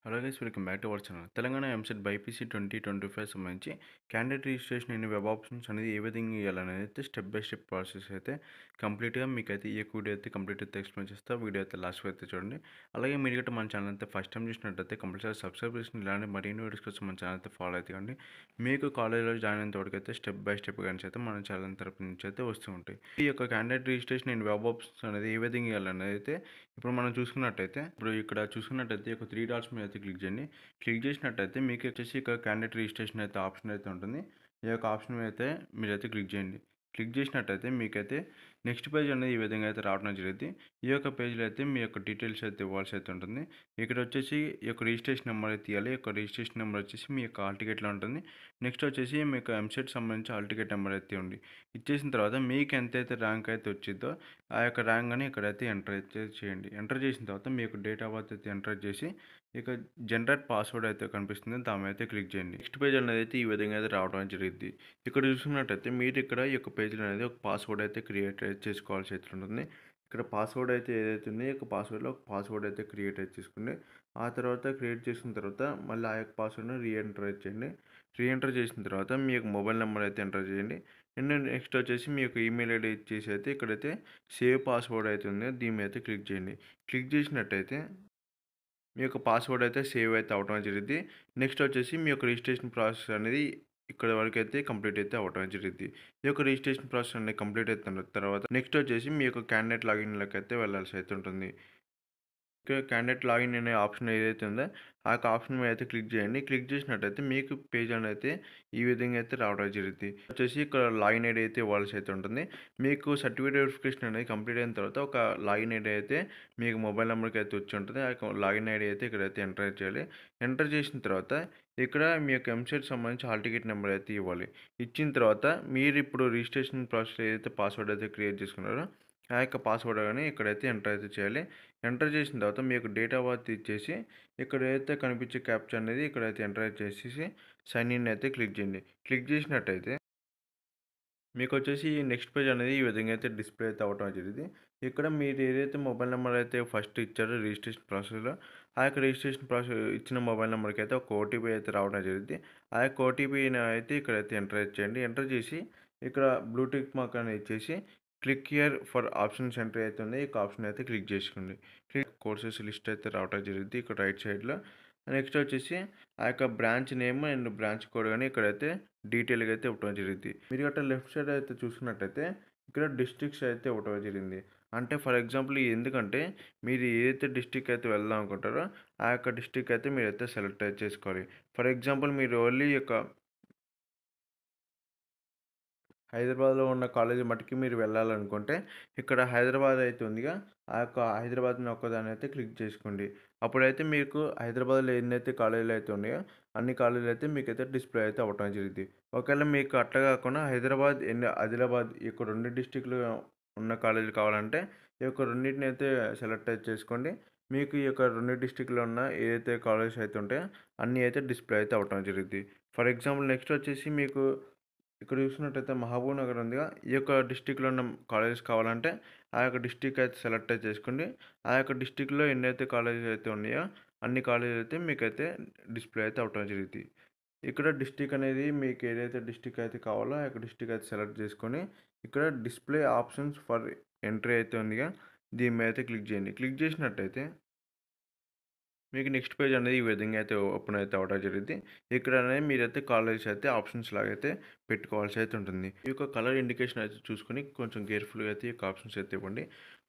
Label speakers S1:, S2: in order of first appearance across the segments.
S1: Hello guys, welcome back to our channel. Telangana EAMCET BiPC 2025 సంబంధించి candidate registration in web options అనేది ఏ విధంగా ఇవ్వాలనేది అయితే స్టెప్ బై స్టెప్ ప్రాసెస్ అయితే కంప్లీట్గా మీకైతే ఈ వీడియో అయితే కంప్లీట్ అయితే ఎక్స్ప్లెయిన్ చేస్తా. వీడియో అయితే లాస్ట్ అయితే చూడండి. అలాగే మీరు గట్రా మన ఛానల్ అయితే ఫస్ట్ టైం చూసినట్టయితే కంపల్సరీ సబ్స్క్రైబ్ చేసి ఇలాంటి మరిన్ని వీడియోస్ కోసం మన ఛానల్ అయితే ఫాలో అయితే కండి. మీకు కాలేజ్లో జాయిన్ అయినంత వరకు అయితే స్టెప్ బై స్టెప్ కానీ అయితే మన ఛానల్ తరపు నుంచి అయితే వస్తూ ఉంటాయి. ఈ యొక్క candidate registration in web options అనేది ఏ విధంగా ఇవ్వాలనేది అయితే ఇప్పుడు మనం చూసుకున్నట్టయితే ఇక్కడ చూసుకున్నట్టయితే ఒక 3 డాట్స్ మీద అయితే క్లిక్ చేయండి. క్లిక్ చేసినట్టయితే మీకు వచ్చేసి ఇక్కడ క్యాండిడేట్ రిజిస్ట్రేషన్ అయితే ఆప్షన్ అయితే ఉంటుంది. ఈ యొక్క ఆప్షన్ మీద అయితే మీరైతే క్లిక్ చేయండి. క్లిక్ చేసినట్టయితే మీకైతే నెక్స్ట్ పేజ్ అనేది ఈ విధంగా అయితే రావడం జరిగింది. ఈ యొక్క పేజ్లో అయితే మీ యొక్క డీటెయిల్స్ అయితే ఇవ్వాల్సి అయితే ఉంటుంది. ఇక్కడ వచ్చేసి ఈ యొక్క రిజిస్ట్రేషన్ నెంబర్ అయితే ఇవ్వాలి. ఈ యొక్క రిజిస్ట్రేషన్ నెంబర్ వచ్చేసి మీ యొక్క హాల్ టికెట్లో ఉంటుంది. నెక్స్ట్ వచ్చేసి మీకు ఎంసెట్ సంబంధించి హాల్ టికెట్ నెంబర్ అయితే ఉంది. ఇచ్చేసిన తర్వాత మీకు ఎంతైతే ర్యాంక్ అయితే వచ్చిందో ఆ యొక్క ర్యాంక్ అని ఇక్కడైతే ఎంటర్ అయితే చేయండి. ఎంటర్ చేసిన తర్వాత మీ యొక్క డేట్ ఆఫ్ బర్త్ అయితే ఎంటర్ చేసి ఇక జనరేట్ పాస్వర్డ్ అయితే కనిపిస్తుంది, దాని మీద అయితే క్లిక్ చేయండి. నెక్స్ట్ పేజ్ అనేది అయితే ఈ విధంగా అయితే రావడం జరిగింది. ఇక్కడ చూసుకున్నట్టయితే మీరు ఇక్కడ ఈ యొక్క పేజ్లో అనేది ఒక పాస్వర్డ్ అయితే క్రియేట్ చేసుకోవాల్సి అయితే ఉంటుంది. ఇక్కడ పాస్వర్డ్ అయితే ఏదైతే ఉందో ఈ యొక్క పాస్వర్డ్లో ఒక పాస్వర్డ్ అయితే క్రియేట్ అయితే చేసుకోండి. ఆ తర్వాత క్రియేట్ చేసిన తర్వాత మళ్ళీ ఆ యొక్క పాస్వర్డ్ని రీఎంటర్ చేయండి. రీఎంటర్ చేసిన తర్వాత మీ యొక్క మొబైల్ నెంబర్ అయితే ఎంటర్ చేయండి. అండ్ నెక్స్ట్ వచ్చేసి మీ యొక్క ఈమెయిల్ ఐడి ఇచ్చేసి అయితే ఇక్కడైతే సేవ్ పాస్వర్డ్ అయితే ఉంది, దీని మీద అయితే క్లిక్ చేయండి. క్లిక్ చేసినట్టయితే మీ యొక్క పాస్వర్డ్ అయితే సేవ్ అయితే అవ్వడం జరిగింది. నెక్స్ట్ వచ్చేసి మీ యొక్క రిజిస్ట్రేషన్ ప్రాసెస్ అనేది ఇక్కడ వరకు అయితే కంప్లీట్ అయితే అవ్వడం జరిగింది. ఈ యొక్క రిజిస్ట్రేషన్ ప్రాసెస్ అనేది కంప్లీట్ అయిన తర్వాత నెక్స్ట్ వచ్చేసి మీ యొక్క క్యాండిడేట్ లాగిన్లోకి అయితే వెళ్ళాల్సి అయితే ఉంటుంది. ఇక్కడ క్యాండిడేట్ లాగిన్ అనే ఆప్షన్ ఏదైతే ఉందో ఆ యొక్క ఆప్షన్ మీద అయితే క్లిక్ చేయండి. క్లిక్ చేసినట్టయితే మీకు పేజ్ అనేది అయితే ఈ విధంగా అయితే రావడం జరుగుతుంది. వచ్చేసి ఇక్కడ లాగిన్ ఐడి అయితే ఇవ్వాల్సి అయితే ఉంటుంది. మీకు సర్టిఫికేట్ వెరిఫికేషన్ అనేది కంప్లీట్ అయిన తర్వాత ఒక లాగిన్ ఐడి అయితే మీకు మొబైల్ నెంబర్కి అయితే వచ్చి ఉంటుంది. ఆ యొక్క లాగిన్ ఐడి అయితే ఇక్కడైతే ఎంటర్ చేయాలి. ఎంటర్ చేసిన తర్వాత ఇక్కడ మీ యొక్క ఎంసెట్ సంబంధించి హాల్ టికెట్ నెంబర్ అయితే ఇవ్వాలి. ఇచ్చిన తర్వాత మీరు ఇప్పుడు రిజిస్ట్రేషన్ ప్రాసెస్ ఏదైతే పాస్వర్డ్ అయితే క్రియేట్ చేసుకున్నారో ఆ యొక్క పాస్వర్డ్ అని ఇక్కడైతే ఎంటర్ అయితే చేయాలి. ఎంటర్ చేసిన తర్వాత మీ యొక్క డేట్ ఆఫ్ బర్త్ ఇచ్చేసి ఇక్కడ ఏదైతే కనిపించే క్యాప్చా అనేది ఇక్కడైతే ఎంటర్ చేసేసి సైన్ ఇన్ అయితే క్లిక్ చేయండి. క్లిక్ చేసినట్టయితే మీకు వచ్చేసి నెక్స్ట్ పేజ్ అనేది ఈ విధంగా అయితే డిస్ప్లే అయితే అవ్వడం జరిగింది. ఇక్కడ మీరు ఏదైతే మొబైల్ నెంబర్ అయితే ఫస్ట్ ఇచ్చారో రిజిస్ట్రేషన్ ప్రాసెస్లో ఆ యొక్క రిజిస్ట్రేషన్ ప్రాసెస్ ఇచ్చిన మొబైల్ నెంబర్కి అయితే ఒక ఓటీపీ అయితే రావడం జరిగింది. ఆ యొక్క ఓటీపీని అయితే ఇక్కడైతే ఎంటర్ చేయండి. ఎంటర్ చేసి ఇక్కడ బ్లూ టిక్ మార్క్ అనేది ఇచ్చేసి click here for options entry అయితే ఉంది, ఈ ఆప్షన్ అయితే క్లిక్ చేసుకోండి. క్లిక్ కోర్సెస్ లిస్ట్ అయితే రావడం జరిగింది ఇక్కడ రైట్ సైడ్లో. నెక్స్ట్ వచ్చేసి ఆ యొక్క branch name and branch code కానీ ఇక్కడైతే డీటెయిల్గా అయితే ఇవ్వడం జరిగింది. మీరు గట్రా లెఫ్ట్ సైడ్ అయితే చూసుకున్నట్టయితే ఇక్కడ డిస్ట్రిక్ట్స్ అయితే ఇవ్వడం జరిగింది. అంటే ఫర్ ఎగ్జాంపుల్ ఎందుకంటే మీరు ఏదైతే డిస్ట్రిక్ట్ అయితే వెళ్దాం అనుకుంటారో ఆ యొక్క డిస్ట్రిక్ట్ అయితే మీరైతే సెలెక్ట్ అయితే చేసుకోవాలి. ఫర్ ఎగ్జాంపుల్ మీరు ఓన్లీ యొక్క హైదరాబాద్లో ఉన్న కాలేజీ మట్టుకి మీరు వెళ్ళాలనుకుంటే ఇక్కడ హైదరాబాద్ అయితే ఉందిగా ఆ యొక్క హైదరాబాద్ని ఒక్కదాన్ని అయితే క్లిక్ చేసుకోండి. అప్పుడైతే మీకు హైదరాబాద్లో ఎన్నైతే కాలేజీలు అయితే ఉన్నాయో అన్ని కాలేజీలు అయితే మీకైతే డిస్ప్లే అయితే అవ్వడం జరిగింది. ఒకవేళ మీకు అట్లా కాకుండా హైదరాబాద్ అండ్ ఆదిలాబాద్ ఈ యొక్క 2 డిస్ట్రిక్ట్‌లు ఉన్న కాలేజీలు కావాలంటే ఈ యొక్క రెండింటిని అయితే సెలెక్ట్ అయితే చేసుకోండి. మీకు ఈ యొక్క 2 డిస్ట్రిక్ట్‌లో ఉన్న ఏదైతే కాలేజెస్ అయితే ఉంటాయో అన్నీ అయితే డిస్ప్లే అయితే అవ్వడం జరుగుద్ది. ఫర్ ఎగ్జాంపుల్ నెక్స్ట్ వచ్చేసి మీకు ఇక్కడ చూసినట్టయితే మహబూబ్ నగర్ ఉందిగా, ఈ యొక్క డిస్ట్రిక్ట్‌లో ఉన్న కాలేజెస్ కావాలంటే ఆ యొక్క డిస్ట్రిక్ట్ అయితే సెలెక్ట్ అయితే చేసుకోండి. ఆ యొక్క డిస్ట్రిక్ట్‌లో ఎన్నైతే కాలేజెస్ అయితే ఉన్నాయో అన్ని కాలేజీలు అయితే మీకైతే డిస్ప్లే అయితే అవ్వడం జరుగుద్ది. ఇక్కడ డిస్ట్రిక్ట్ అనేది మీకు ఏదైతే డిస్ట్రిక్ట్ అయితే కావాలో ఆ యొక్క డిస్ట్రిక్ట్ అయితే సెలెక్ట్ చేసుకొని ఇక్కడ డిస్ప్లే ఆప్షన్స్ ఫర్ ఎంట్రీ అయితే ఉందిగా, దీని మీద అయితే క్లిక్ చేయండి. క్లిక్ చేసినట్టయితే మీకు నెక్స్ట్ పేజ్ అనేది ఈ విధంగా అయితే ఓపెన్ అయితే అవ్వడం జరిగింది. ఇక్కడ అనేది మీరైతే కాలేజెస్ అయితే ఆప్షన్స్ లాగా అయితే పెట్టుకోవాల్సి అయితే ఉంటుంది. ఈ యొక్క కలర్ ఇండికేషన్ అయితే చూసుకొని కొంచెం కేర్ఫుల్‌గా అయితే ఈ యొక్క ఆప్షన్స్ అయితే ఇవ్వండి.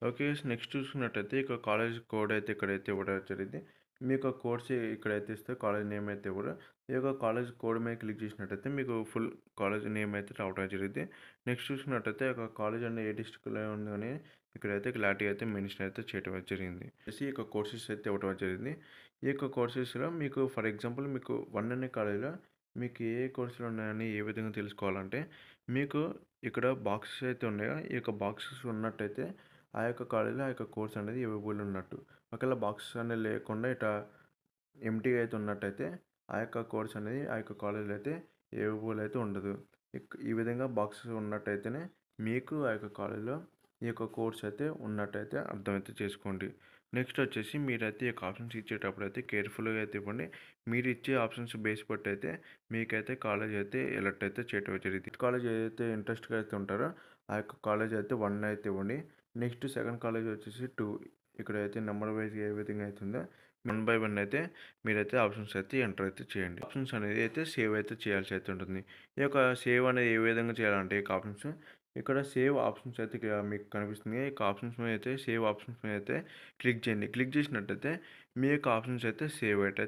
S1: ఓకే. నెక్స్ట్ చూసుకున్నట్టయితే ఇక కాలేజ్ కోడ్ అయితే ఇక్కడైతే ఇవ్వడం జరిగింది. మీ యొక్క కోర్స్ ఇక్కడైతే ఇస్తే కాలేజ్ నేమ్ అయితే ఇవ్వరు. ఈ యొక్క కాలేజ్ కోడ్ మీద క్లిక్ చేసినట్టయితే మీకు ఫుల్ కాలేజ్ నేమ్ అయితే రావడం జరిగింది. నెక్స్ట్ చూసుకున్నట్టయితే ఒక కాలేజ్ అనేది ఏ డిస్ట్రిక్ట్‌లో ఉందని ఇక్కడైతే క్లారిటీగా అయితే మెన్షన్ అయితే చేయడం అయితే జరిగింది. ఈ యొక్క కోర్సెస్ అయితే ఇవ్వడం జరిగింది. ఈ యొక్క కోర్సెస్‌లో మీకు ఫర్ ఎగ్జాంపుల్ మీకు 1 అనే కాలేజ్‌లో మీకు ఏ కోర్సులు ఉన్నాయని ఏ విధంగా తెలుసుకోవాలంటే మీకు ఇక్కడ బాక్సెస్ అయితే ఉన్నాయో ఈ యొక్క బాక్సెస్ ఉన్నట్టయితే ఆ యొక్క కాలేజ్‌లో ఆ యొక్క కోర్స్ అనేది అవైలబుల్ ఉన్నట్టు. ఒకవేళ బాక్సెస్ అనేవి లేకుండా ఇట్లా ఎంప్టీగా అయితే ఉన్నట్టయితే ఆ యొక్క కోర్స్ అనేది ఆ యొక్క కాలేజ్‌లో అయితే అవైలబుల్ అయితే ఉండదు. ఈ విధంగా బాక్సెస్ ఉన్నట్టయితేనే మీకు ఆ యొక్క కాలేజ్‌లో ఈ యొక్క కోర్స్ అయితే ఉన్నట్టయితే అర్థమైతే చేసుకోండి. నెక్స్ట్ వచ్చేసి మీరైతే ఈ యొక్క ఆప్షన్స్ ఇచ్చేటప్పుడైతే కేర్‌ఫుల్‌గా అయితే ఇవ్వండి. మీరు ఇచ్చే ఆప్షన్స్ బేస్ బట్టి అయితే మీకైతే కాలేజ్ అయితే ఎలక్ట్ అయితే చేయటం జరిగిద్ది. కాలేజ్ ఏదైతే ఇంట్రెస్ట్‌గా అయితే ఉంటారో ఆ యొక్క కాలేజ్ అయితే 1 అయితే ఇవ్వండి. నెక్స్ట్ సెకండ్ కాలేజ్ వచ్చేసి 2 ఇక్కడైతే నంబర్ వైస్‌గా ఏ విధంగా అయితుందో 1 బై 1 అయితే మీరైతే ఆప్షన్స్ అయితే ఎంటర్ అయితే చేయండి. ఆప్షన్స్ అనేది అయితే సేవ్ అయితే చేయాల్సి అయితే ఉంటుంది. ఈ యొక్క సేవ్ అనేది ఏ విధంగా చేయాలంటే ఈ యొక్క ఆప్షన్స్ ఇక్కడ సేవ్ ఆప్షన్స్ అయితే మీకు కనిపిస్తుంది. ఈ యొక్క ఆప్షన్స్ మీద అయితే సేవ్ ఆప్షన్స్ మీద అయితే క్లిక్ చేయండి. క్లిక్ చేసినట్టయితే మీ యొక్క ఆప్షన్స్ అయితే సేవ్ అయితే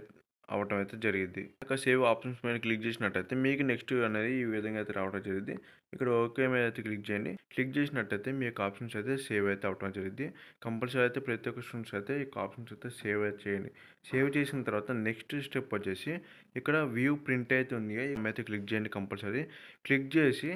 S1: అవ్వటం అయితే జరిగిద్ది. ఇక సేవ్ ఆప్షన్స్ మీద క్లిక్ చేసినట్టయితే మీకు నెక్స్ట్ అనేది ఈ విధంగా అయితే రావడం జరిగిద్ది. ఇక్కడ ఓకే మీద అయితే క్లిక్ చేయండి. క్లిక్ చేసినట్టయితే మీ యొక్క ఆప్షన్స్ అయితే సేవ్ అయితే అవ్వటం జరిగిద్ది. కంపల్సరీ అయితే ప్రతి ఒక్క స్టూడెంట్స్ అయితే ఈ యొక్క ఆప్షన్స్ అయితే సేవ్ అయితే చేయండి. సేవ్ చేసిన తర్వాత నెక్స్ట్ స్టెప్ వచ్చేసి ఇక్కడ వ్యూ ప్రింట్ అయితే ఉంది. మీద క్లిక్ చేయండి కంపల్సరీ. క్లిక్ చేసి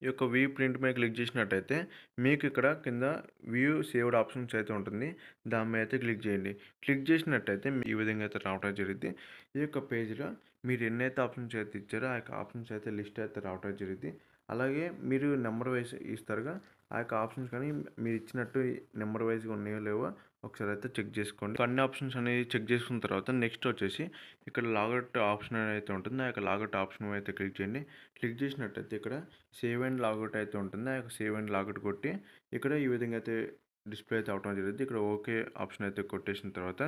S1: ఈ యొక్క వ్యూ ప్రింట్ మీద క్లిక్ చేసినట్టయితే మీకు ఇక్కడ కింద వ్యూ సేవ్డ్ ఆప్షన్స్ అయితే ఉంటుంది. దాని మీద అయితే క్లిక్ చేయండి. క్లిక్ చేసినట్టయితే ఈ విధంగా అయితే రావడం జరిగిద్ది. ఈ యొక్క పేజ్‌లో మీరు ఎన్నైతే ఆప్షన్స్ అయితే ఇచ్చారో ఆ యొక్క ఆప్షన్స్ అయితే లిస్ట్ అయితే రావడం జరిగిద్ది. అలాగే మీరు నంబర్ వైస్ ఇస్తారుగా ఆ యొక్క ఆప్షన్స్ కానీ మీరు ఇచ్చినట్టు నంబర్ వైస్‌గా ఉన్నాయో లేవో ఒకసారి అయితే చెక్ చేసుకోండి. అన్ని ఆప్షన్స్ అనేవి చెక్ చేసుకున్న తర్వాత నెక్స్ట్ వచ్చేసి ఇక్కడ లాగౌట్ ఆప్షన్ అయితే ఉంటుంది. ఆ యొక్క లాగౌట్ ఆప్షన్ మీద అయితే క్లిక్ చేయండి. క్లిక్ చేసినట్టయితే ఇక్కడ సేవ్ అండ్ లాగౌట్ అయితే ఉంటుంది. ఆ యొక్క సేవ్ అండ్ లాగౌట్ కొట్టి ఇక్కడ ఈ విధంగా అయితే డిస్‌ప్లే అయితే అవ్వటం జరిగిద్ది. ఇక్కడ ఓకే ఆప్షన్ అయితే కొట్టేసిన తర్వాత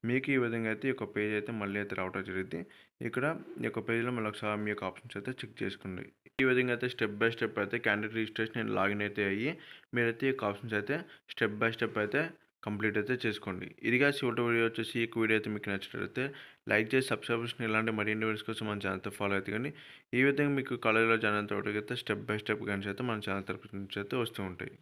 S1: మీకు ఈ విధంగా అయితే ఈ యొక్క పేజ్ అయితే మళ్ళీ అయితే రావటం జరిగిద్ది. ఇక్కడ ఈ యొక్క పేజ్‌లో మళ్ళీ ఒకసారి మీ యొక్క ఆప్షన్స్ అయితే చెక్ చేసుకోండి. ఈ విధంగా అయితే స్టెప్ బై స్టెప్ అయితే క్యాండిడేట్ రిజిస్ట్రేషన్ అండ్ లాగిన్ అయితే అయ్యి మీరైతే ఈ యొక్క ఆప్షన్స్ అయితే స్టెప్ బై స్టెప్ అయితే కంప్లీట్ అయితే చేసుకోండి. ఇదిగా చివరి వీడియో వచ్చేసి ఈ వీడియో అయితే మీకు నచ్చినట్లయితే లైక్ చేసి సబ్స్క్రైబ్ చేసుకొని ఇలాంటి మరిన్ని వీడియోస్ కోసం మన ఛానల్‌తో ఫాలో అయితే కానీ ఈ విధంగా మీకు కాలేజీలో జాయిన్ అయినంత వరకైతే స్టెప్ బై స్టెప్ గైడ్స్ అయితే మన ఛానల్ తరపు నుంచి అయితే వస్తూ ఉంటాయి.